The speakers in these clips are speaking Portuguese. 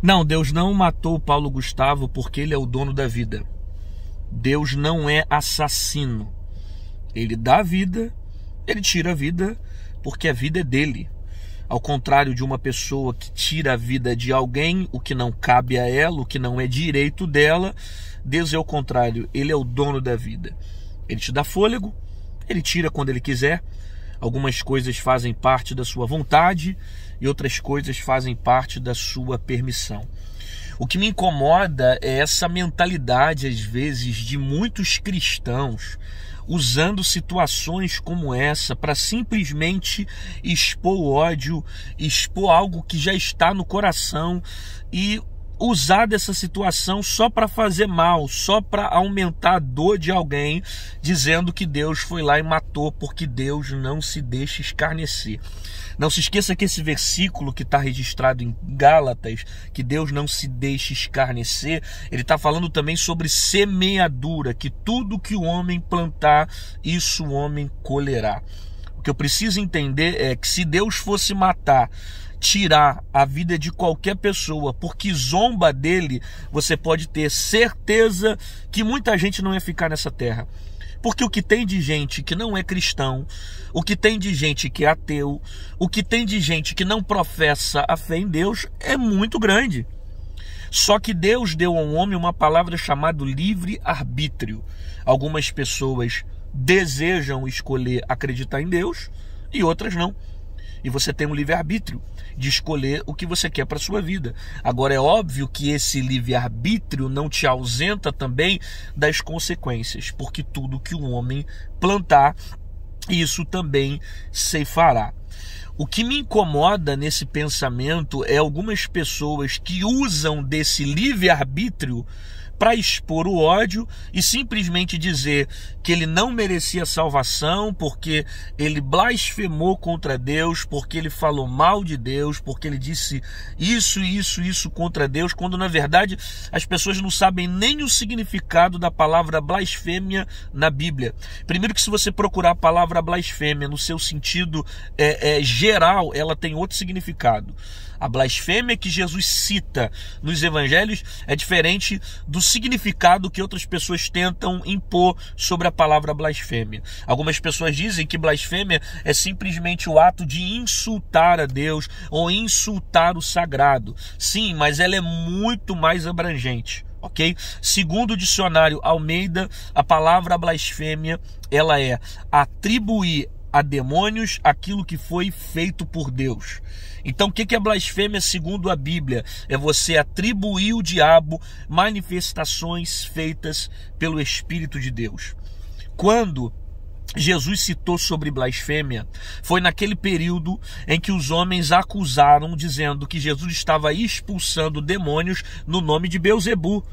Não, Deus não matou o Paulo Gustavo porque ele é o dono da vida. Deus não é assassino. Ele dá a vida, ele tira a vida, porque a vida é dele. Ao contrário de uma pessoa que tira a vida de alguém, o que não cabe a ela, o que não é direito dela, Deus é o contrário, ele é o dono da vida. Ele te dá fôlego, ele tira quando ele quiser. Algumas coisas fazem parte da sua vontade e outras coisas fazem parte da sua permissão. O que me incomoda é essa mentalidade, às vezes, de muitos cristãos usando situações como essa para simplesmente expor o ódio, expor algo que já está no coração e usar dessa situação só para fazer mal, só para aumentar a dor de alguém, dizendo que Deus foi lá e matou, porque Deus não se deixa escarnecer. Não se esqueça que esse versículo que está registrado em Gálatas, que Deus não se deixa escarnecer, ele está falando também sobre semeadura, que tudo que o homem plantar, isso o homem colherá. O que eu preciso entender é que se Deus fosse matar, tirar a vida de qualquer pessoa porque zomba dele, você pode ter certeza que muita gente não ia ficar nessa terra. Porque o que tem de gente que não é cristão, o que tem de gente que é ateu, o que tem de gente que não professa a fé em Deus é muito grande. Só que Deus deu ao homem uma palavra chamada livre-arbítrio. Algumas pessoas desejam escolher acreditar em Deus e outras não. E você tem um livre-arbítrio de escolher o que você quer para a sua vida. Agora é óbvio que esse livre-arbítrio não te ausenta também das consequências, porque tudo que o homem plantar, isso também ceifará. O que me incomoda nesse pensamento é algumas pessoas que usam desse livre-arbítrio para expor o ódio e simplesmente dizer que ele não merecia salvação porque ele blasfemou contra Deus, porque ele falou mal de Deus, porque ele disse isso contra Deus, quando na verdade as pessoas não sabem nem o significado da palavra blasfêmia na Bíblia. Primeiro que se você procurar a palavra blasfêmia no seu sentido geral, ela tem outro significado. A blasfêmia que Jesus cita nos evangelhos é diferente do significado que outras pessoas tentam impor sobre a palavra blasfêmia. Algumas pessoas dizem que blasfêmia é simplesmente o ato de insultar a Deus ou insultar o sagrado. Sim, mas ela é muito mais abrangente. Ok? Segundo o dicionário Almeida, a palavra blasfêmia, ela é atribuir a demônios aquilo que foi feito por Deus. Então o que é blasfêmia segundo a Bíblia? É você atribuir ao diabo manifestações feitas pelo Espírito de Deus. Quando Jesus citou sobre blasfêmia, foi naquele período em que os homens acusaram, dizendo que Jesus estava expulsando demônios no nome de Beelzebu.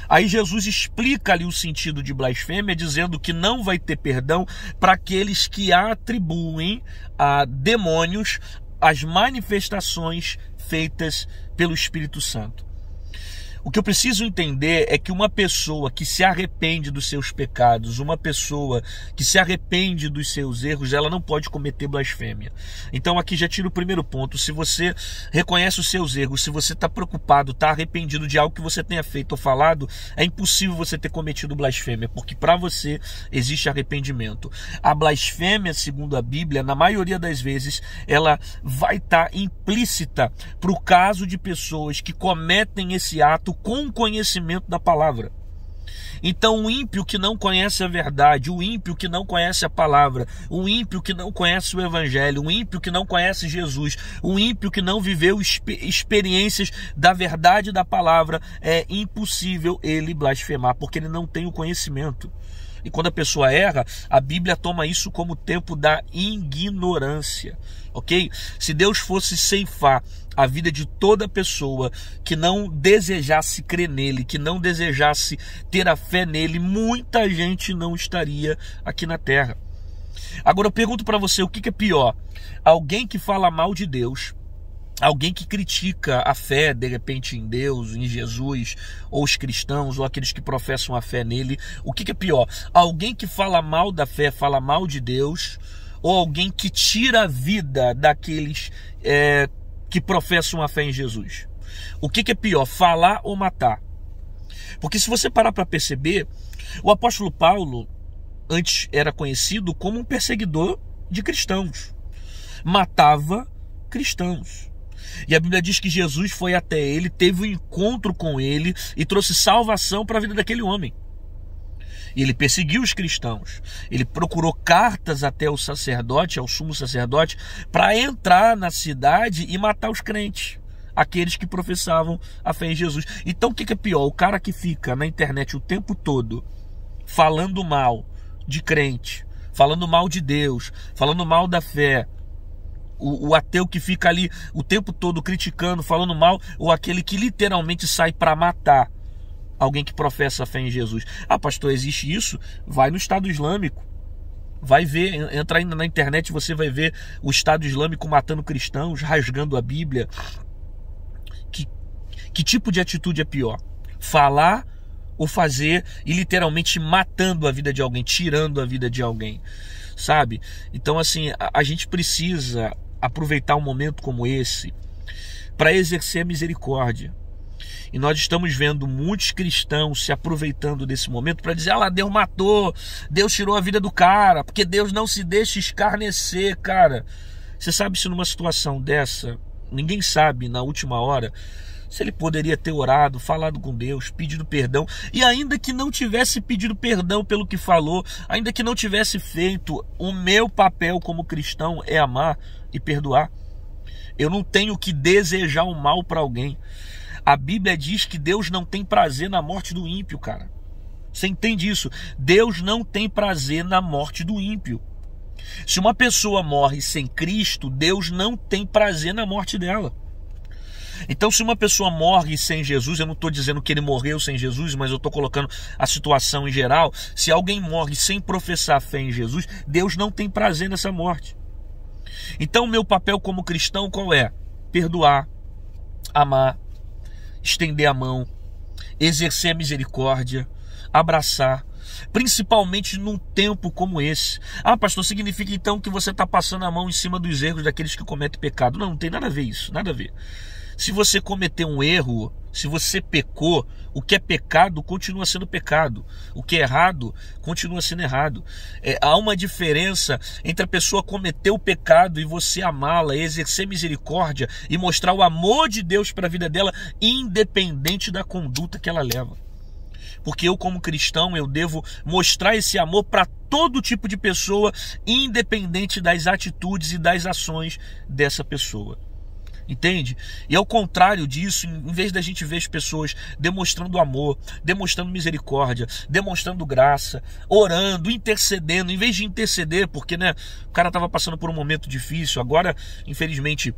Aí Jesus explica ali o sentido de blasfêmia, dizendo que não vai ter perdão para aqueles que atribuem a demônios as manifestações feitas pelo Espírito Santo. O que eu preciso entender é que uma pessoa que se arrepende dos seus pecados, uma pessoa que se arrepende dos seus erros, ela não pode cometer blasfêmia. Então aqui já tiro o primeiro ponto. Se você reconhece os seus erros, se você está preocupado, está arrependido de algo que você tenha feito ou falado, é impossível você ter cometido blasfêmia, porque para você existe arrependimento. A blasfêmia, segundo a Bíblia, na maioria das vezes, ela vai estar implícita para o caso de pessoas que cometem esse ato com conhecimento da palavra. Então o ímpio que não conhece a verdade, o ímpio que não conhece a palavra, o ímpio que não conhece o evangelho, o ímpio que não conhece Jesus, o ímpio que não viveu experiências da verdade da palavra, é impossível ele blasfemar, porque ele não tem o conhecimento. E quando a pessoa erra, a Bíblia toma isso como tempo da ignorância, ok? Se Deus fosse ceifar a vida de toda pessoa que não desejasse crer nele, que não desejasse ter a fé nele, muita gente não estaria aqui na terra. Agora eu pergunto para você, o que é pior? Alguém que fala mal de Deus, alguém que critica a fé, de repente, em Deus, em Jesus, ou os cristãos, ou aqueles que professam a fé nele, o que é pior? Alguém que fala mal da fé, fala mal de Deus, ou alguém que tira a vida daqueles que professam a fé em Jesus? O que é pior, falar ou matar? Porque se você parar para perceber, o apóstolo Paulo antes era conhecido como um perseguidor de cristãos. Matava cristãos. E a Bíblia diz que Jesus foi até ele, teve um encontro com ele e trouxe salvação para a vida daquele homem. E ele perseguiu os cristãos. Ele procurou cartas até o sacerdote, ao sumo sacerdote, para entrar na cidade e matar os crentes, aqueles que professavam a fé em Jesus. Então o que é pior? O cara que fica na internet o tempo todo falando mal de crente, falando mal de Deus, falando mal da fé, o ateu que fica ali o tempo todo criticando, falando mal, ou aquele que literalmente sai para matar alguém que professa a fé em Jesus. Ah, pastor, existe isso? Vai no Estado Islâmico, vai ver, entra ainda na internet, você vai ver o Estado Islâmico matando cristãos, rasgando a Bíblia. Que tipo de atitude é pior? Falar ou fazer e literalmente matando a vida de alguém, tirando a vida de alguém, sabe? Então assim, a gente precisa aproveitar um momento como esse para exercer a misericórdia. E nós estamos vendo muitos cristãos se aproveitando desse momento para dizer: ah lá, Deus matou, Deus tirou a vida do cara, porque Deus não se deixa escarnecer, cara. Você sabe se numa situação dessa, ninguém sabe na última hora se ele poderia ter orado, falado com Deus, pedido perdão, e ainda que não tivesse pedido perdão pelo que falou, ainda que não tivesse feito, o meu papel como cristão é amar e perdoar. Eu não tenho que desejar o mal para alguém. A Bíblia diz que Deus não tem prazer na morte do ímpio, cara. Você entende isso? Deus não tem prazer na morte do ímpio. Se uma pessoa morre sem Cristo, Deus não tem prazer na morte dela. Então, se uma pessoa morre sem Jesus, eu não estou dizendo que ele morreu sem Jesus, mas eu estou colocando a situação em geral. Se alguém morre sem professar fé em Jesus, Deus não tem prazer nessa morte. Então, o meu papel como cristão qual é? Perdoar, amar, estender a mão, exercer a misericórdia, abraçar, principalmente num tempo como esse. Ah, pastor, significa então que você está passando a mão em cima dos erros daqueles que cometem pecado? Não, não tem nada a ver isso, nada a ver. Se você cometeu um erro, se você pecou, o que é pecado continua sendo pecado. O que é errado continua sendo errado. Há uma diferença entre a pessoa cometer o pecado e você amá-la, exercer misericórdia e mostrar o amor de Deus para a vida dela, independente da conduta que ela leva. Porque eu, como cristão, eu devo mostrar esse amor para todo tipo de pessoa, independente das atitudes e das ações dessa pessoa. Entende? E ao contrário disso, em vez da gente ver as pessoas demonstrando amor, demonstrando misericórdia, demonstrando graça, orando, intercedendo, em vez de interceder, porque né, o cara estava passando por um momento difícil, agora, infelizmente,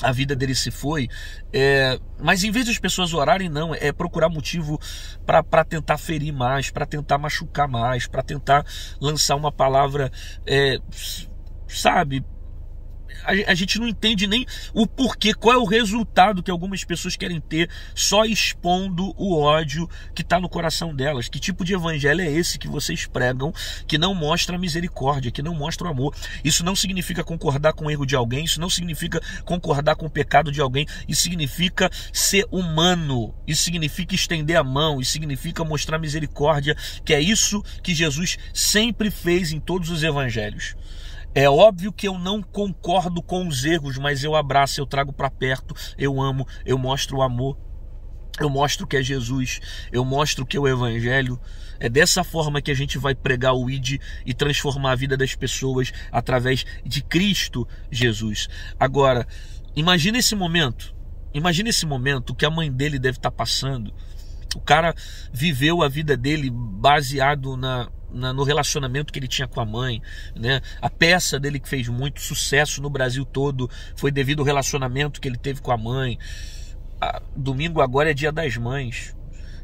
a vida dele se foi, mas em vez das pessoas orarem, não, é procurar motivo para tentar ferir mais, para tentar machucar mais, para tentar lançar uma palavra, sabe? A gente não entende nem o porquê, qual é o resultado que algumas pessoas querem ter só expondo o ódio que está no coração delas. Que tipo de evangelho é esse que vocês pregam, que não mostra a misericórdia, que não mostra o amor? Isso não significa concordar com o erro de alguém, isso não significa concordar com o pecado de alguém, isso significa ser humano, isso significa estender a mão, isso significa mostrar misericórdia, que é isso que Jesus sempre fez em todos os evangelhos. É óbvio que eu não concordo com os erros, mas eu abraço, eu trago para perto, eu amo, eu mostro o amor, eu mostro que é Jesus, eu mostro que é o Evangelho. É dessa forma que a gente vai pregar o ID e transformar a vida das pessoas através de Cristo Jesus. Agora, imagina esse momento que a mãe dele deve estar passando. O cara viveu a vida dele baseado no relacionamento que ele tinha com a mãe, né? A peça dele que fez muito sucesso no Brasil todo foi devido ao relacionamento que ele teve com a mãe. Domingo agora é Dia das Mães.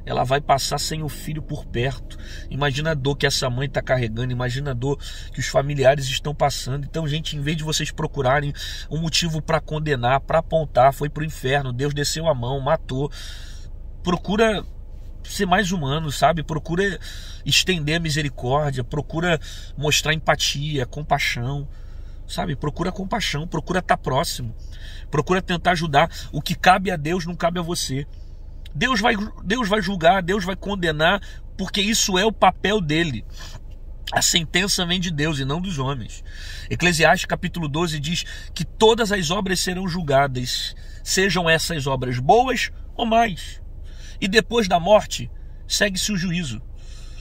Ela vai passar sem o filho por perto. Imagina a dor que essa mãe está carregando, imagina a dor que os familiares estão passando. Então, gente, em vez de vocês procurarem um motivo para condenar, para apontar, foi para o inferno, Deus desceu a mão, matou, procura ser mais humano, sabe? Procura estender a misericórdia, procura mostrar empatia, compaixão, sabe? Procura compaixão, procura estar próximo, procura tentar ajudar. O que cabe a Deus não cabe a você. Deus vai julgar, Deus vai condenar, porque isso é o papel dele. A sentença vem de Deus e não dos homens. Eclesiastes capítulo 12 diz que todas as obras serão julgadas, sejam essas obras boas ou mais. E depois da morte, segue-se o juízo.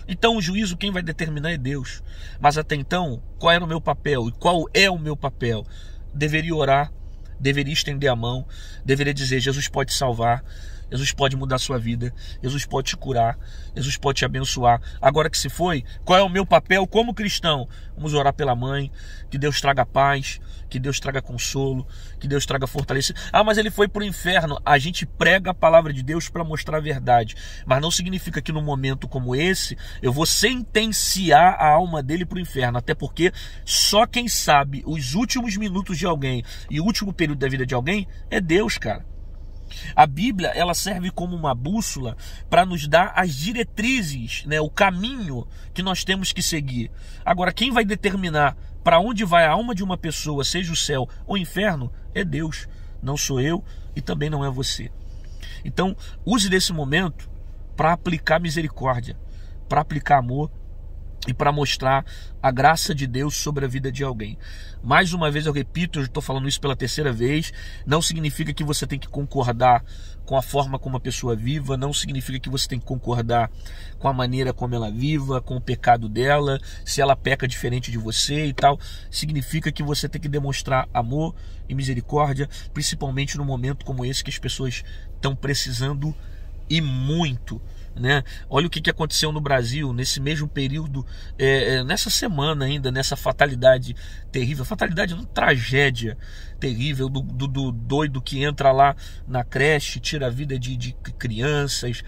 Então o juízo quem vai determinar é Deus. Mas até então, qual era o meu papel? E qual é o meu papel? Deveria orar, deveria estender a mão, deveria dizer: Jesus pode salvar, Jesus pode mudar a sua vida, Jesus pode te curar, Jesus pode te abençoar. Agora que se foi, qual é o meu papel como cristão? Vamos orar pela mãe, que Deus traga paz, que Deus traga consolo, que Deus traga fortaleza. Ah, mas ele foi para o inferno. A gente prega a palavra de Deus para mostrar a verdade, mas não significa que num momento como esse eu vou sentenciar a alma dele para o inferno, até porque só quem sabe os últimos minutos de alguém e o último período da vida de alguém é Deus, cara. A Bíblia, ela serve como uma bússola para nos dar as diretrizes, né, o caminho que nós temos que seguir. Agora, quem vai determinar para onde vai a alma de uma pessoa, seja o céu ou o inferno, é Deus. Não sou eu e também não é você. Então, use desse momento para aplicar misericórdia, para aplicar amor e para mostrar a graça de Deus sobre a vida de alguém. Mais uma vez eu repito, eu estou falando isso pela terceira vez, não significa que você tem que concordar com a forma como a pessoa viva, não significa que você tem que concordar com a maneira como ela viva, com o pecado dela, se ela peca diferente de você e tal. Significa que você tem que demonstrar amor e misericórdia, principalmente num momento como esse que as pessoas estão precisando e muito, né? Olha o que aconteceu no Brasil nesse mesmo período, nessa semana ainda, nessa fatalidade terrível, fatalidade, uma tragédia terrível do doido que entra lá na creche, tira a vida de crianças,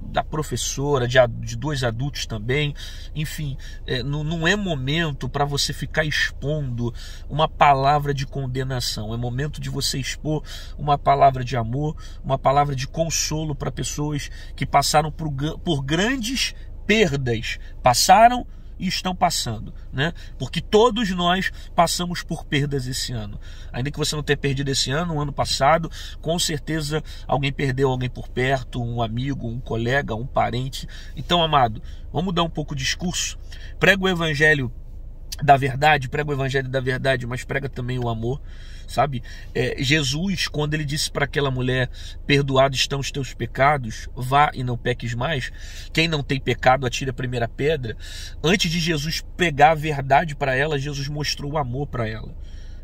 da professora, de dois adultos também. Enfim, não é momento para você ficar expondo uma palavra de condenação, é momento de você expor uma palavra de amor, uma palavra de consolo para pessoas que passaram por grandes perdas, passaram e estão passando, né? Porque todos nós passamos por perdas esse ano. Ainda que você não tenha perdido esse ano, o ano passado, com certeza alguém perdeu alguém por perto, um amigo, um colega, um parente. Então, amado, vamos mudar um pouco o discurso. Prega o evangelho da verdade, mas prega também o amor, sabe? Jesus, quando ele disse para aquela mulher: perdoados estão os teus pecados, vá e não peques mais, quem não tem pecado atire a primeira pedra. Antes de Jesus pregar a verdade para ela, Jesus mostrou o amor para ela.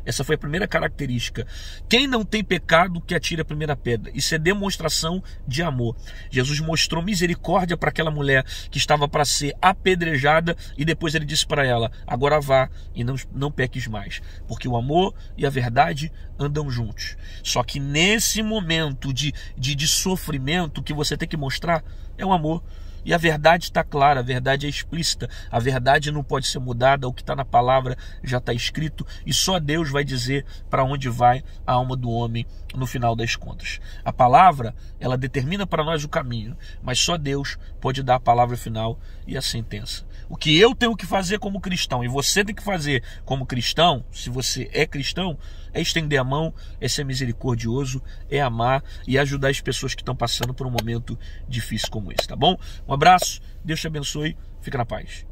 Essa foi a primeira característica. Quem não tem pecado, que atire a primeira pedra. Isso é demonstração de amor. Jesus mostrou misericórdia para aquela mulher que estava para ser apedrejada, e depois ele disse para ela: agora vá e não peques mais, porque o amor e a verdade andam juntos. Só que nesse momento de sofrimento, o que você tem que mostrar é o amor. E a verdade está clara, a verdade é explícita, a verdade não pode ser mudada, o que está na palavra já está escrito, e só Deus vai dizer para onde vai a alma do homem no final das contas. A palavra, ela determina para nós o caminho, mas só Deus pode dar a palavra final e a sentença. O que eu tenho que fazer como cristão, e você tem que fazer como cristão, se você é cristão, é estender a mão, é ser misericordioso, é amar e ajudar as pessoas que estão passando por um momento difícil como esse, tá bom? Um abraço, Deus te abençoe, fica na paz.